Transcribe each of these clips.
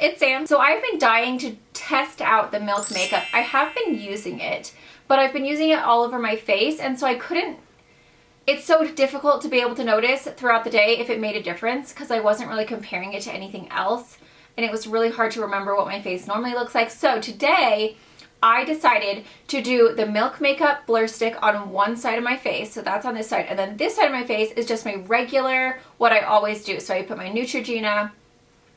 it's Sam. So I've been dying to test out the Milk makeup. I have been using it, but I've been using it all over my face, and so I couldn't, it's so difficult to be able to notice throughout the day if it made a difference because I wasn't really comparing it to anything else, and it was really hard to remember what my face normally looks like. So today I decided to do the Milk makeup blur stick on one side of my face, so that's on this side, and then this side of my face is just my regular, what I always do. So I put my Neutrogena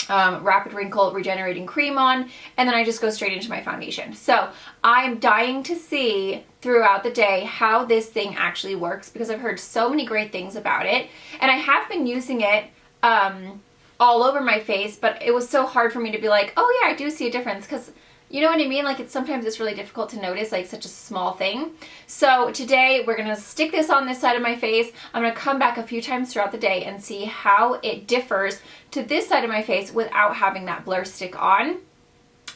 Rapid Wrinkle Regenerating Cream on, and then I just go straight into my foundation. So I'm dying to see throughout the day how this thing actually works because I've heard so many great things about it, and I have been using it all over my face, but it was so hard for me to be like, oh yeah, I do see a difference, because you know what I mean? Like, sometimes it's really difficult to notice, like, such a small thing. So today we're gonna stick this on this side of my face. I'm gonna come back a few times throughout the day and see how it differs to this side of my face without having that blur stick on.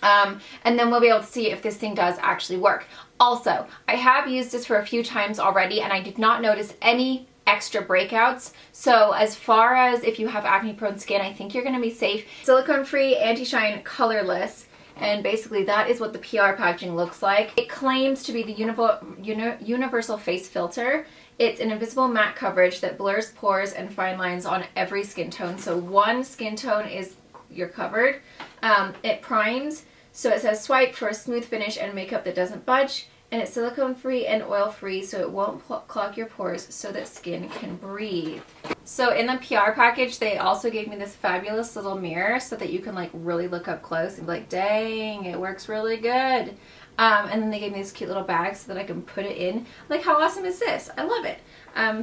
And then we'll be able to see if this thing does actually work. Also, I have used this for a few times already, and I did not notice any extra breakouts. So as far as if you have acne prone skin, I think you're gonna be safe. Silicone free, anti-shine, colorless. And basically that is what the PR packaging looks like. It claims to be the universal face filter. It's an invisible matte coverage that blurs pores and fine lines on every skin tone. So one skin tone is you're covered. It primes, so it says swipe for a smooth finish and makeup that doesn't budge. And it's silicone free and oil free, so it won't clog your pores, so that skin can breathe. So in the PR package, they also gave me this fabulous little mirror so that you can like really look up close and be like, dang, it works really good. And then they gave me this cute little bag so that I can put it in. Like, how awesome is this? I love it.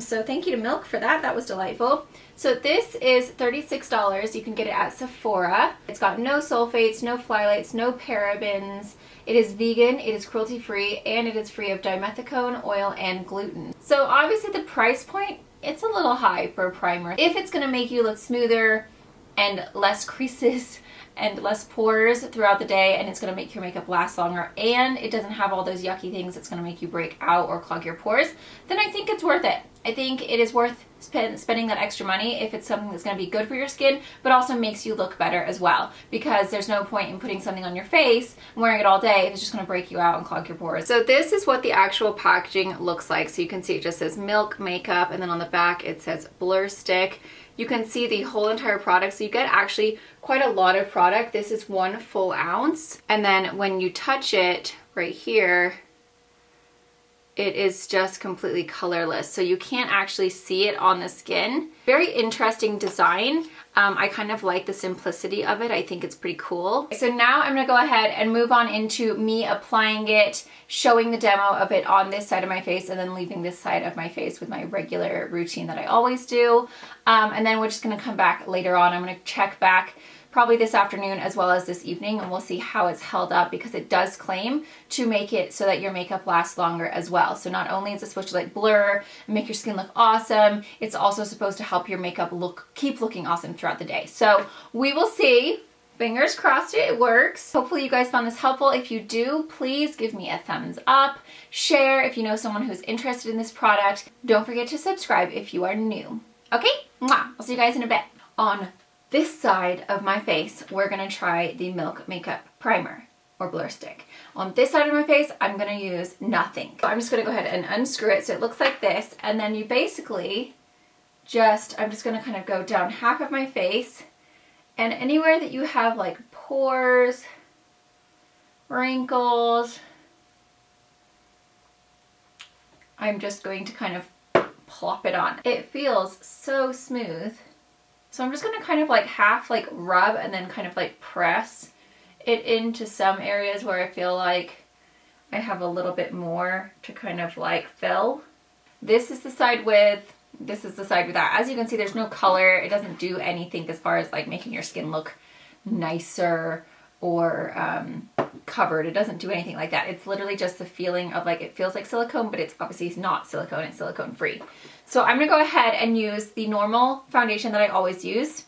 So thank you to Milk for that. That was delightful. So this is $36. You can get it at Sephora. It's got no sulfates, no phthalates, no parabens. It is vegan, it is cruelty free, and it is free of dimethicone, oil, and gluten. So obviously the price point, it's a little high for a primer. If it's gonna make you look smoother and less creases and less pores throughout the day, and it's gonna make your makeup last longer, and it doesn't have all those yucky things that's gonna make you break out or clog your pores, then I think it's worth it. I think it is worth spending that extra money if it's something that's going to be good for your skin, but also makes you look better as well, because there's no point in putting something on your face and wearing it all day if it's just going to break you out and clog your pores. So this is what the actual packaging looks like. So you can see it just says Milk makeup, and then on the back it says blur stick. You can see the whole entire product, so you get actually quite a lot of product. This is 1 full ounce, and then when you touch it right here, it is just completely colorless, so you can't actually see it on the skin. Very interesting design. I kind of like the simplicity of it. I think it's pretty cool. So now I'm gonna go ahead and move on into me applying it, showing the demo of it on this side of my face, and then leaving this side of my face with my regular routine that I always do. And then we're just gonna come back later on. I'm gonna check back probably this afternoon as well as this evening, and we'll see how it's held up, because it does claim to make it so that your makeup lasts longer as well. So not only is it supposed to like blur and make your skin look awesome, it's also supposed to help your makeup keep looking awesome throughout the day. So we will see. Fingers crossed it works. Hopefully you guys found this helpful. If you do, please give me a thumbs up, share if you know someone who's interested in this product. Don't forget to subscribe if you are new. Okay, mwah. I'll see you guys in a bit. On this side of my face, we're gonna try the Milk makeup primer or blur stick. On this side of my face, I'm gonna use nothing. So I'm just gonna go ahead and unscrew it so it looks like this, and then you basically I'm just gonna kind of go down half of my face, and anywhere that you have like pores, wrinkles, I'm just going to kind of plop it on. It feels so smooth. So I'm just gonna kind of like half like rub and then kind of like press it into some areas where I feel like I have a little bit more to kind of like fill. This is the side with, this is the side without. As you can see, there's no color. It doesn't do anything as far as like making your skin look nicer or covered. It doesn't do anything like that. It's literally just the feeling of like, it feels like silicone, but it's obviously not silicone, it's silicone free. So I'm gonna go ahead and use the normal foundation that I always use,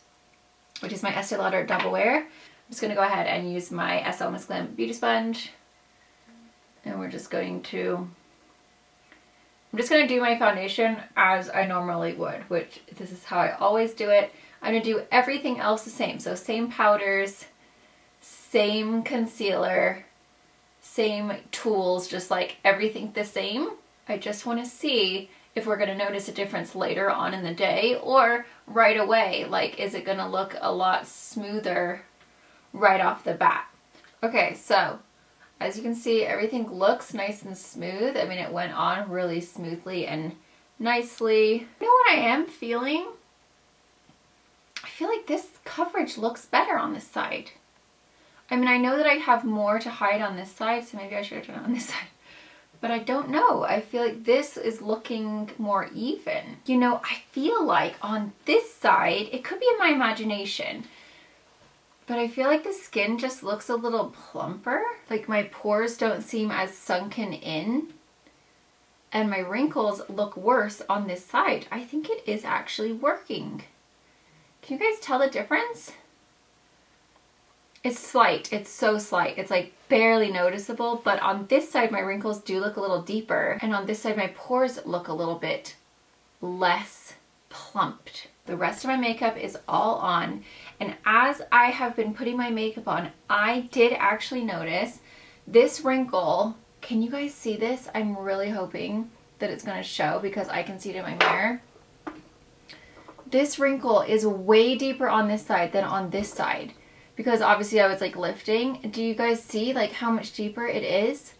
which is my Estee Lauder Double Wear. I'm just gonna go ahead and use my SL Miss Glam Beauty Sponge. And we're just going to, I'm just gonna do my foundation as I normally would, which this is how I always do it. I'm gonna do everything else the same. So same powders, same concealer, same tools, just like everything the same. I just want to see if we're going to notice a difference later on in the day or right away. Like, is it going to look a lot smoother right off the bat? Okay, so as you can see, everything looks nice and smooth. I mean, it went on really smoothly and nicely. You know what I am feeling? I feel like this coverage looks better on this side. I mean, I know that I have more to hide on this side, so maybe I should have done it on this side. But I don't know. I feel like this is looking more even. You know, I feel like on this side, it could be in my imagination, but I feel like the skin just looks a little plumper. Like my pores don't seem as sunken in, and my wrinkles look worse on this side. I think it is actually working. Can you guys tell the difference? It's slight. It's so slight. It's like barely noticeable, but on this side my wrinkles do look a little deeper, and on this side my pores look a little bit less plumped. The rest of my makeup is all on, and as I have been putting my makeup on, I did actually notice this wrinkle. Can you guys see this? I'm really hoping that it's going to show because I can see it in my mirror. This wrinkle is way deeper on this side than on this side, because obviously I was like lifting. Do you guys see like how much deeper it is?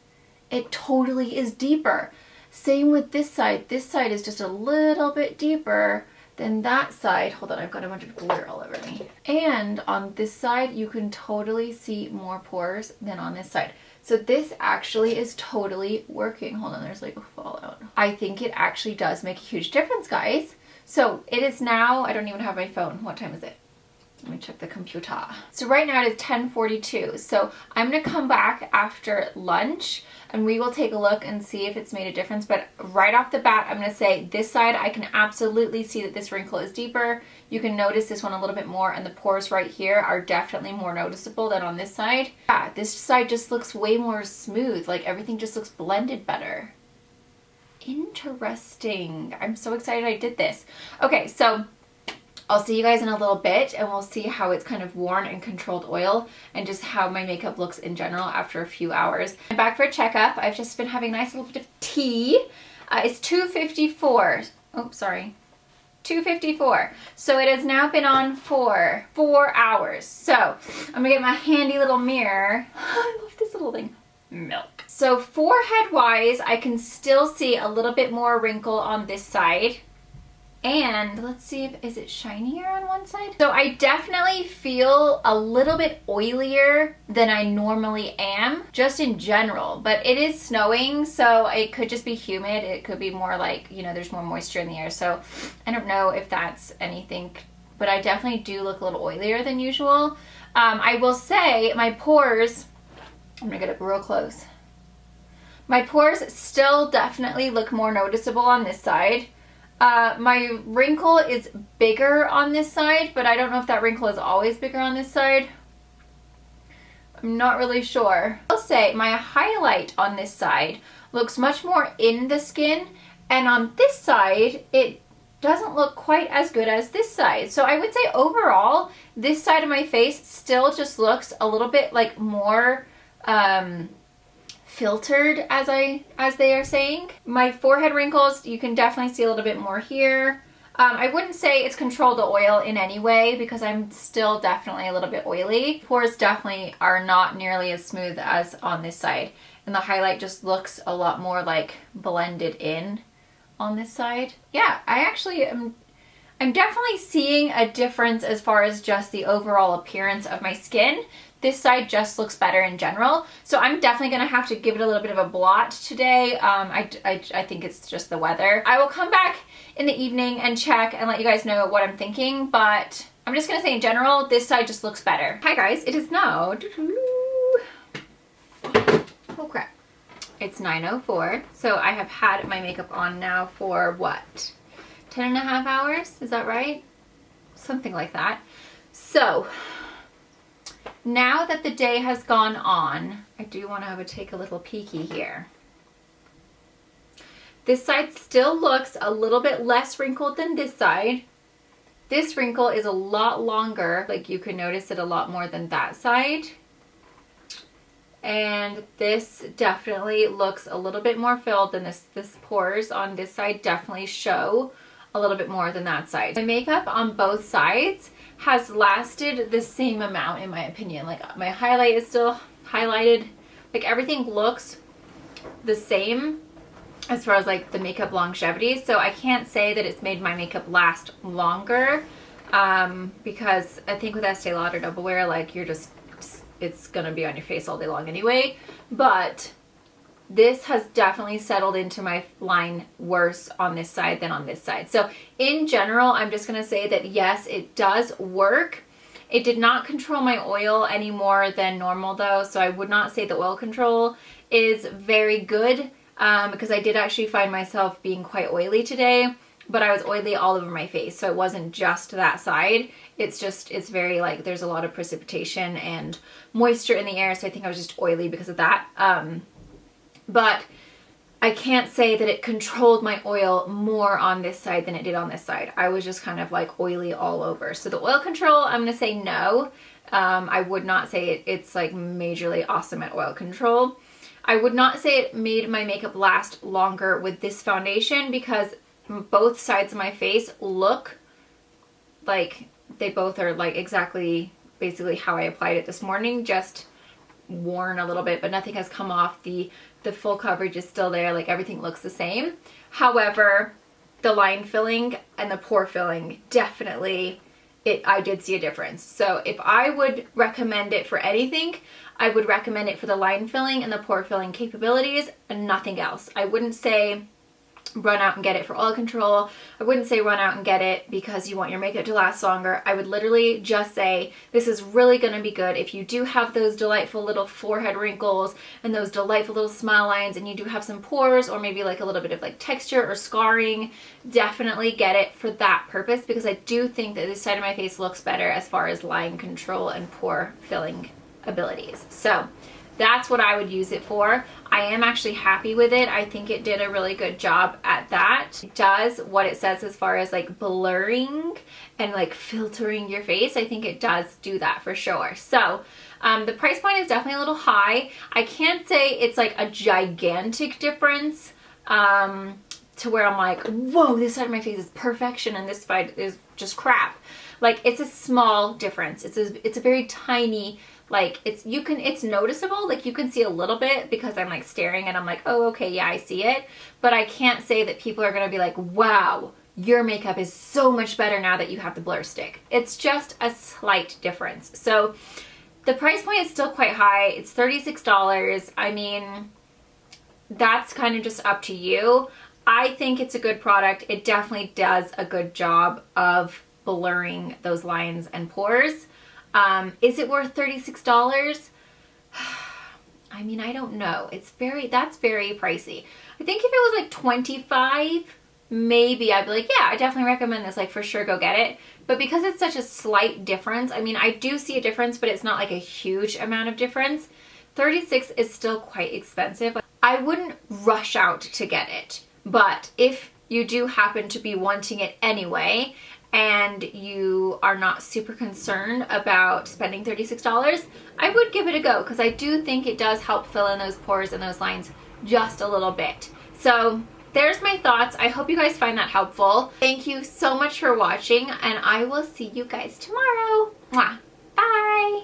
It totally is deeper. Same with this side. This side is just a little bit deeper than that side. Hold on, I've got a bunch of glitter all over me. And on this side, you can totally see more pores than on this side. So this actually is totally working. Hold on, there's like a fallout. I think it actually does make a huge difference, guys. So it is now, I don't even have my phone. What time is it? Let me check the computer. So right now it is 10:42. So I'm gonna come back after lunch and we will take a look and see if it's made a difference. But right off the bat, I'm gonna say this side, I can absolutely see that this wrinkle is deeper. You can notice this one a little bit more, and the pores right here are definitely more noticeable than on this side. Yeah, this side just looks way more smooth. Like everything just looks blended better. Interesting. I'm so excited I did this. Okay, so I'll see you guys in a little bit and we'll see how it's kind of worn and controlled oil and just how my makeup looks in general after a few hours. I'm back for a checkup. I've just been having a nice little bit of tea. It's 2:54. Oh, sorry. 2:54. So it has now been on for 4 hours. So I'm gonna get my handy little mirror. I love this little thing. Milk. So forehead wise, I can still see a little bit more wrinkle on this side. And let's see if, is it shinier on one side? So I definitely feel a little bit oilier than I normally am, just in general, but it is snowing, so it could just be humid. It could be more like, you know, there's more moisture in the air. So I don't know if that's anything, but I definitely do look a little oilier than usual. I will say my pores, I'm gonna get up real close. My pores still definitely look more noticeable on this side. My wrinkle is bigger on this side, but I don't know if that wrinkle is always bigger on this side. I'm not really sure. I'll say my highlight on this side looks much more in the skin, and on this side, it doesn't look quite as good as this side. So I would say overall, this side of my face still just looks a little bit like more, filtered, as they are saying. My forehead wrinkles, you can definitely see a little bit more here. I wouldn't say it's controlled the oil in any way because I'm still definitely a little bit oily. Pores definitely are not nearly as smooth as on this side, and the highlight just looks a lot more like blended in on this side. Yeah, I'm definitely seeing a difference as far as just the overall appearance of my skin. This side just looks better in general. So I'm definitely gonna have to give it a little bit of a blot today. I think it's just the weather. I will come back in the evening and check and let you guys know what I'm thinking, but I'm just gonna say in general, this side just looks better. Hi guys, it is now, oh crap. It's 9:04, so I have had my makeup on now for what? 10.5 hours, is that right? Something like that. So, now that the day has gone on, I do want to take a little peeky here. This side still looks a little bit less wrinkled than this side. This wrinkle is a lot longer, like you can notice it a lot more than that side. and this definitely looks a little bit more filled than this. This pores on this side definitely show a little bit more than that side. My makeup on both sides has lasted the same amount in my opinion. Like my highlight is still highlighted, like everything looks the same as far as like the makeup longevity. So I can't say that it's made my makeup last longer because I think with Estee Lauder Double Wear, like you're just, it's gonna be on your face all day long anyway. But this has definitely settled into my line worse on this side than on this side. So in general, I'm just gonna say that yes, it does work. It did not control my oil any more than normal though, so I would not say the oil control is very good because I did actually find myself being quite oily today, but I was oily all over my face, so it wasn't just that side. It's just, it's very like, there's a lot of precipitation and moisture in the air, so I think I was just oily because of that. But I can't say that it controlled my oil more on this side than it did on this side. I was just kind of like oily all over. So the oil control, I'm gonna say no. I would not say it's like majorly awesome at oil control. I would not say it made my makeup last longer with this foundation because both sides of my face look like they both are like exactly basically how I applied it this morning, just worn a little bit, but nothing has come off. The full coverage is still there, like everything looks the same. However, the line filling and the pore filling definitely, I did see a difference. So if I would recommend it for anything, I would recommend it for the line filling and the pore filling capabilities and nothing else. I wouldn't say run out and get it for oil control. I wouldn't say run out and get it because you want your makeup to last longer. I would literally just say this is really going to be good if you do have those delightful little forehead wrinkles and those delightful little smile lines, and you do have some pores or maybe like a little bit of like texture or scarring. Definitely get it for that purpose because I do think that this side of my face looks better as far as line control and pore filling abilities. So that's what I would use it for. I am actually happy with it. I think it did a really good job at that. It does what it says as far as like blurring and like filtering your face. I think it does do that for sure. So the price point is definitely a little high. I can't say it's like a gigantic difference to where I'm like, whoa, this side of my face is perfection and this side is just crap. Like it's a small difference. It's a very tiny, like it's noticeable, like you can see a little bit because I'm like staring and I'm like, oh, okay, yeah, I see it. But I can't say that people are gonna be like, wow, your makeup is so much better now that you have the blur stick. It's just a slight difference. So the price point is still quite high. It's $36. I mean, that's kind of just up to you. I think it's a good product. It definitely does a good job of blurring those lines and pores. Is it worth $36? I mean, I don't know. That's very pricey. I think if it was like $25, maybe I'd be like, yeah, I definitely recommend this, like for sure go get it. But because it's such a slight difference, I mean, I do see a difference, but it's not like a huge amount of difference. $36 is still quite expensive. I wouldn't rush out to get it, but if you do happen to be wanting it anyway, and you are not super concerned about spending $36, I would give it a go because I do think it does help fill in those pores and those lines just a little bit. So there's my thoughts. I hope you guys find that helpful. Thank you so much for watching, and I will see you guys tomorrow. Mwah. Bye!